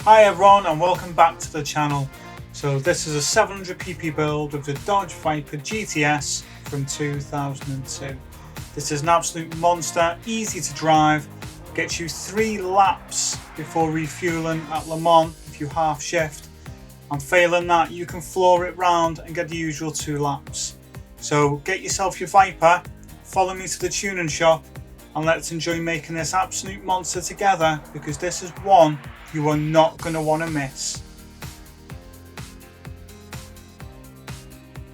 Hi everyone and welcome back to the channel. So this is a 700pp build of the Dodge Viper GTS from 2002. This is an absolute monster, easy to drive, gets you 3 laps before refueling at Le Mans if you half shift, and failing that you can floor it round and get the usual 2 laps. So get yourself your Viper, follow me to the tuning shop and let's enjoy making this absolute monster together, because this is one you are not going to want to miss.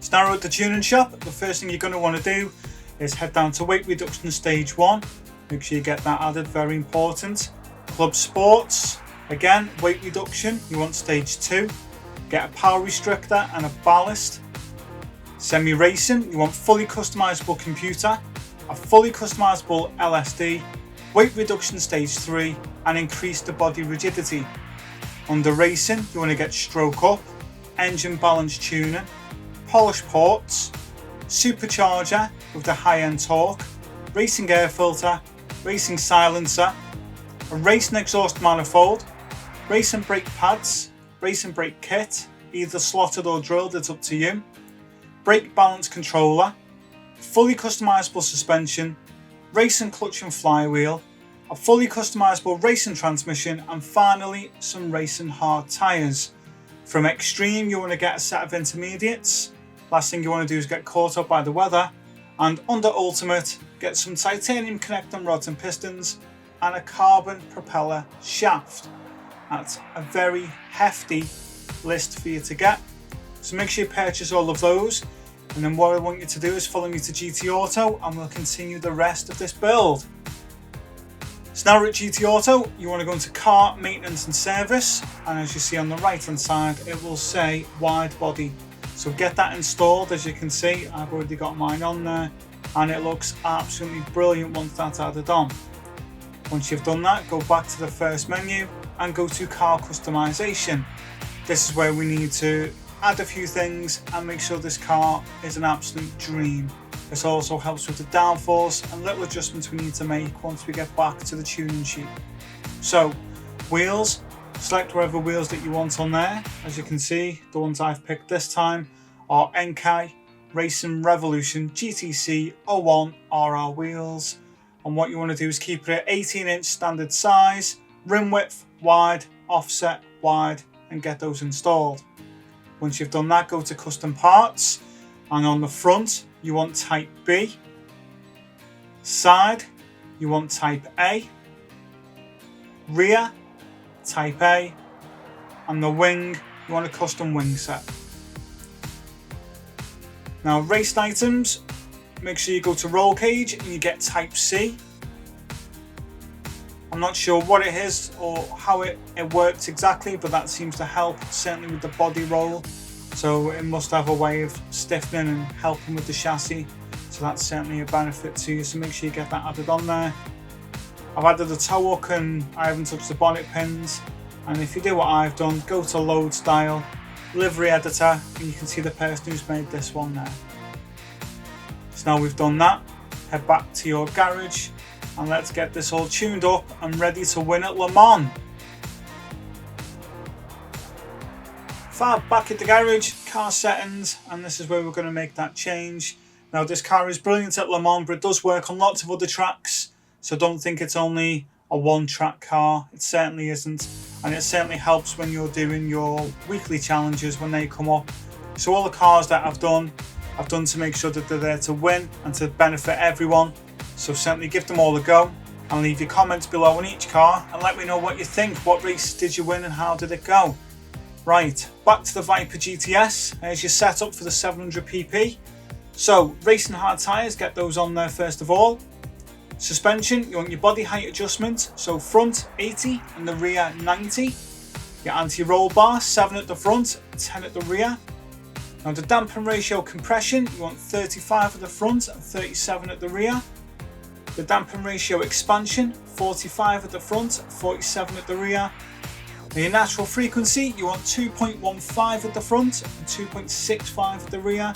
So now at the tuning shop, the first thing you're going to want to do is head down to weight reduction stage 1. Make sure you get that added, very important. Club sports, again weight reduction, you want stage 2. Get a power restrictor and a ballast. Semi racing, you want fully customizable computer, a fully customizable LSD, weight reduction stage 3, and increase the body rigidity. Under racing, you want to get stroke up, engine balance tuning, polish ports, supercharger with the high-end torque, racing air filter, racing silencer, a racing exhaust manifold, racing brake pads, racing brake kit, either slotted or drilled, it's up to you, brake balance controller, fully customizable suspension, racing clutch and flywheel, a fully customizable racing transmission, and finally some racing hard tyres. From extreme, you want to get a set of intermediates. Last thing you want to do is get caught up by the weather. And under ultimate, get some titanium connecting rods and pistons and a carbon propeller shaft. That's a very hefty list for you to get, so make sure you purchase all of those. And then what I want you to do is follow me to GT Auto and we'll continue the rest of this build. So now we're at GT Auto, you want to go into car maintenance and service, and as you see on the right hand side it will say wide body. So get that installed. As you can see, I've already got mine on there and it looks absolutely brilliant once that's added on. Once you've done that, go back to the first menu and go to car customization. This is where we need to add a few things and make sure this car is an absolute dream. This also helps with the downforce and little adjustments we need to make once we get back to the tuning sheet. So wheels, select whatever wheels that you want on there. As you can see, the ones I've picked this time are Enkai Racing Revolution GTC 01 RR wheels, and what you want to do is keep it at 18-inch standard size, rim width wide, offset wide, and get those installed. Once you've done that, go to custom parts, and on the front you want type B, side you want type A, rear type A, and the wing you want a custom wing set. Now raced items, make sure you go to roll cage and you get type C. I'm not sure what it is or how it works exactly, but that seems to help, certainly with the body roll. So it must have a way of stiffening and helping with the chassis. So that's certainly a benefit to you, so make sure you get that added on there. I've added the toe hook and I haven't touched the bonnet pins. And if you do what I've done, go to load style, livery editor, and you can see the person who's made this one there. So now we've done that, head back to your garage and let's get this all tuned up and ready to win at Le Mans. Fab, back at the garage, car settings, and this is where we're going to make that change. Now this car is brilliant at Le Mans, but it does work on lots of other tracks, so don't think it's only a one track car. It certainly isn't, and it certainly helps when you're doing your weekly challenges when they come up. So all the cars that I've done to make sure that they're there to win and to benefit everyone. So certainly give them all a go and leave your comments below on each car and let me know what you think. What race did you win and how did it go? Right, back to the Viper GTS. There's your setup for the 700pp. So racing hard tyres, get those on there first of all. Suspension, you want your body height adjustment, so front 80 and the rear 90. Your anti-roll bar, 7 at the front, 10 at the rear. Now the dampen ratio compression, you want 35 at the front and 37 at the rear. The dampen ratio expansion, 45 at the front, 47 at the rear. Now your natural frequency, you want 2.15 at the front and 2.65 at the rear.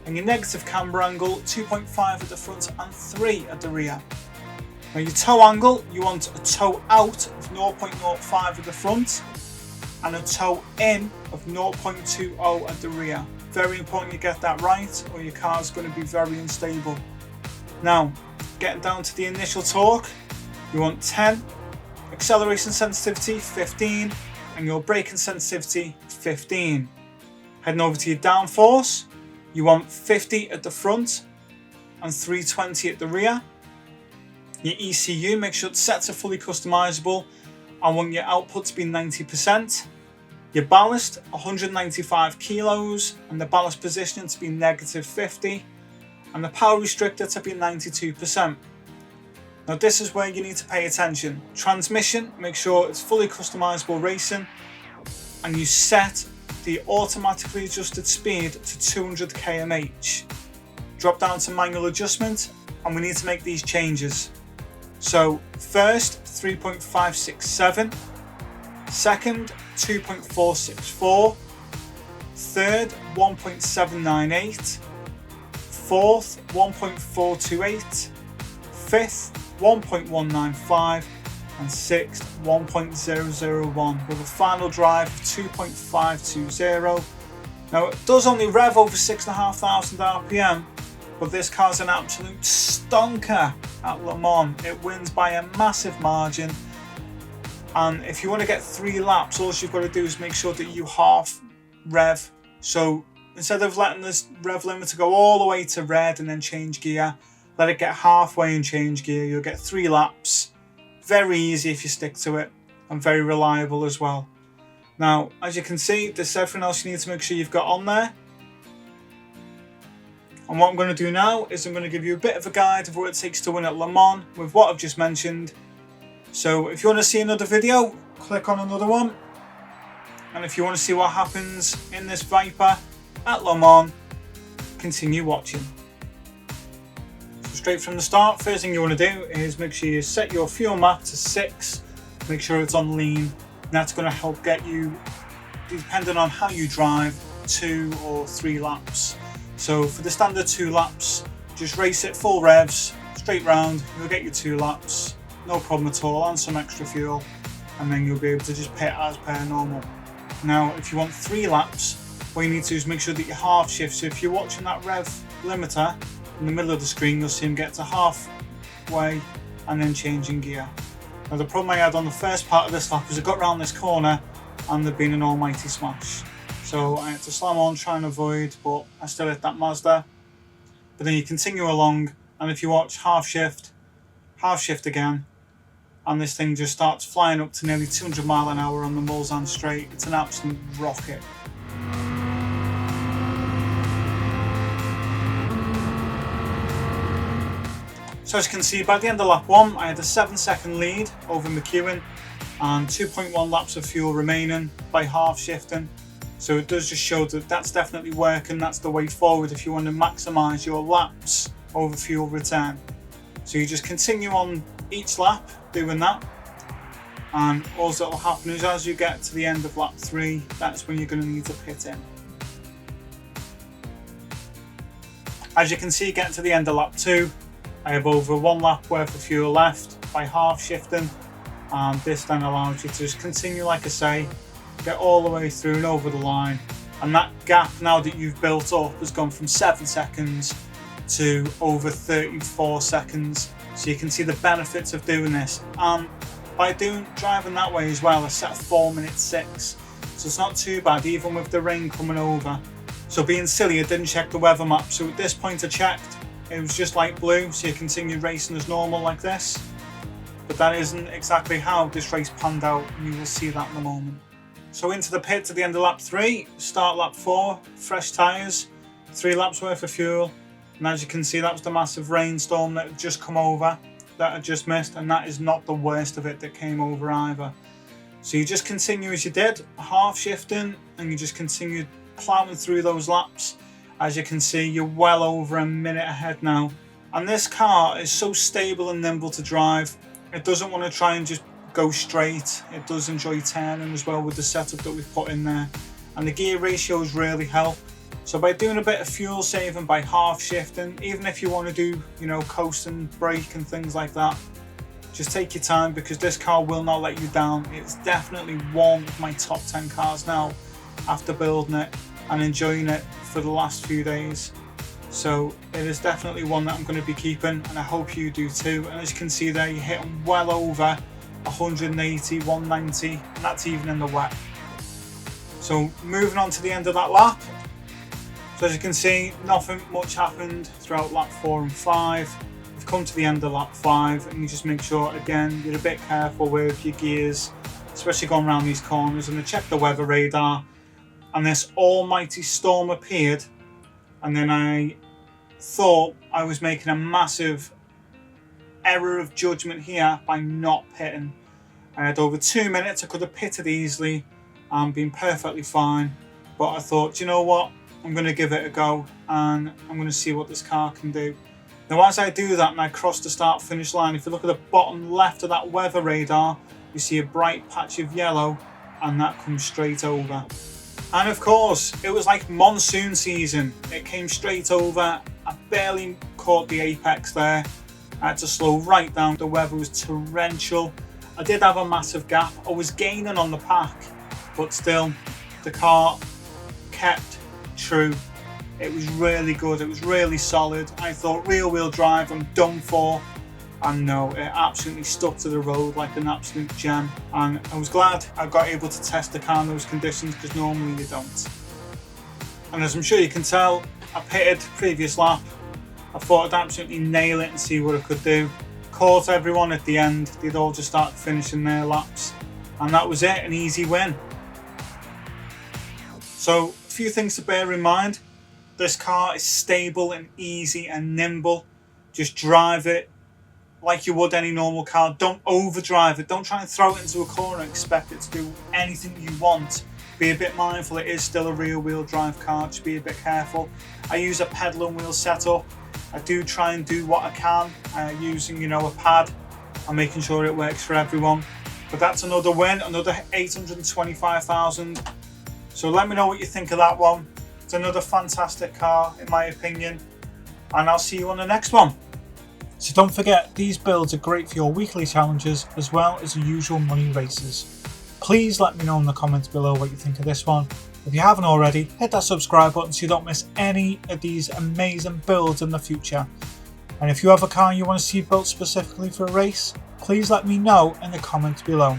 And your negative camber angle, 2.5 at the front and 3 at the rear. Now your toe angle, you want a toe out of 0.05 at the front and a toe in of 0.20 at the rear. Very important you get that right, or your car is going to be very unstable. Now, getting down to the initial torque, you want 10, acceleration sensitivity 15, and your braking sensitivity 15. Heading over to your downforce, you want 50 at the front and 320 at the rear. Your ECU, make sure it's set to fully customizable. I want your output to be 90%. Your ballast, 195 kilos, and the ballast positioning to be -50, and the power restrictor to be 92%. Now this is where you need to pay attention. Transmission, make sure it's fully customizable racing, and you set the automatically adjusted speed to 200 km/h. Drop down to manual adjustment, and we need to make these changes. So first 3.567, second 2.464, third 1.798, fourth 1.428, fifth 1.195, and sixth 1.001 with a final drive of 2.520. Now it does only rev over 6,500 RPM, but this car's an absolute stonker at Le Mans. It wins by a massive margin, and if you want to get 3 laps, all you've got to do is make sure that you half rev. So instead of letting this rev limiter go all the way to red and then change gear, let it get halfway and change gear. You'll get 3 laps. Very easy if you stick to it, and very reliable as well. Now, as you can see, there's everything else you need to make sure you've got on there. And what I'm going to do now is I'm going to give you a bit of a guide of what it takes to win at Le Mans with what I've just mentioned. So if you want to see another video, click on another one. And if you want to see what happens in this Viper at Le Mans, continue watching. So straight from the start, first thing you want to do is make sure you set your fuel map to 6. Make sure it's on lean. And that's going to help get you, depending on how you drive, 2 or 3 laps. So for the standard 2 laps, just race it full revs, straight round, you'll get your 2 laps, no problem at all, and some extra fuel, and then you'll be able to just pit as per normal. Now, if you want 3 laps, what you need to do is make sure that you half shift. So if you're watching that rev limiter in the middle of the screen, you'll see him get to halfway and then changing gear. Now the problem I had on the first part of this lap is I got round this corner and there'd been an almighty smash. So I had to slam on, try and avoid, but I still hit that Mazda. But then you continue along, and if you watch half shift again, and this thing just starts flying up to nearly 200 mile an hour on the Mulsanne straight. It's an absolute rocket. So as you can see, by the end of lap 1, I had a 7-second lead over McEwen and 2.1 laps of fuel remaining by half shifting. So it does just show that that's definitely working. That's the way forward if you want to maximise your laps over fuel return. So you just continue on each lap doing that, and all that will happen is as you get to the end of lap 3, that's when you're going to need to pit in. As you can see, getting to the end of lap 2, I have over 1 lap worth of fuel left by half shifting, and this then allows you to just continue, like I say, get all the way through and over the line, and that gap now that you've built up has gone from 7 seconds to over 34 seconds. So you can see the benefits of doing this, and by driving that way as well, I set a 4:06, so it's not too bad even with the rain coming over. So being silly, I didn't check the weather map, so at this point I checked, it was just light blue, so you continue racing as normal like this. But that isn't exactly how this race panned out, and you will see that in a moment. So into the pit at the end of lap 3, start lap 4, fresh tyres, 3 laps worth of fuel, and as you can see, that was the massive rainstorm that had just come over, that I just missed, and that is not the worst of it that came over either. So you just continue as you did, half shifting, and you just continue ploughing through those laps. As you can see, you're well over a minute ahead now, and this car is so stable and nimble to drive. It doesn't want to try and just go straight. It does enjoy turning as well with the setup that we've put in there, and the gear ratios really help. So by doing a bit of fuel saving by half shifting, even if you want to do, coast and brake and things like that, Just take your time, because this car will not let you down. It's definitely one of my top 10 cars now after building it and enjoying it for the last few days. So it is definitely one that I'm going to be keeping, and I hope you do too. And as you can see there, you're hitting well over 180, 190, and that's even in the wet. So moving on to the end of that lap. So as you can see, nothing much happened throughout lap 4 and 5. We've come to the end of lap 5, and you just make sure, again, you're a bit careful with your gears, especially going around these corners. And I checked the weather radar, and this almighty storm appeared, and then I thought I was making a massive error of judgment here by not pitting. I had over 2 minutes. I could have pitted easily and been perfectly fine, but I thought, you know what, I'm going to give it a go, and I'm going to see what this car can do. Now as I do that and I cross the start finish line, if you look at the bottom left of that weather radar, you see a bright patch of yellow, and that comes straight over. And of course, it was like monsoon season. It came straight over. I barely caught the apex there. I had to slow right down. The weather was torrential. I did have a massive gap. I was gaining on the pack, but still, the car kept true. It was really good. It was really solid. I thought rear wheel drive, I'm done for. And no, it absolutely stuck to the road like an absolute gem. And I was glad I got able to test the car in those conditions, because normally you don't. And as I'm sure you can tell, I pitted previous lap. I thought I'd absolutely nail it and see what I could do. Caught everyone at the end. They'd all just start finishing their laps. And that was it, an easy win. So, a few things to bear in mind. This car is stable and easy and nimble. Just drive it like you would any normal car. Don't overdrive it. Don't try and throw it into a corner and expect it to do anything you want. Be a bit mindful, it is still a rear wheel drive car. Just be a bit careful. I use a pedal and wheel setup. I do try and do what I can using, a pad and making sure it works for everyone. But that's another win, another 825,000. So let me know what you think of that one. It's another fantastic car in my opinion, and I'll see you on the next one. So don't forget, these builds are great for your weekly challenges as well as the usual money races. Please let me know in the comments below what you think of this one. If you haven't already, hit that subscribe button so you don't miss any of these amazing builds in the future. And if you have a car you want to see built specifically for a race, please let me know in the comments below.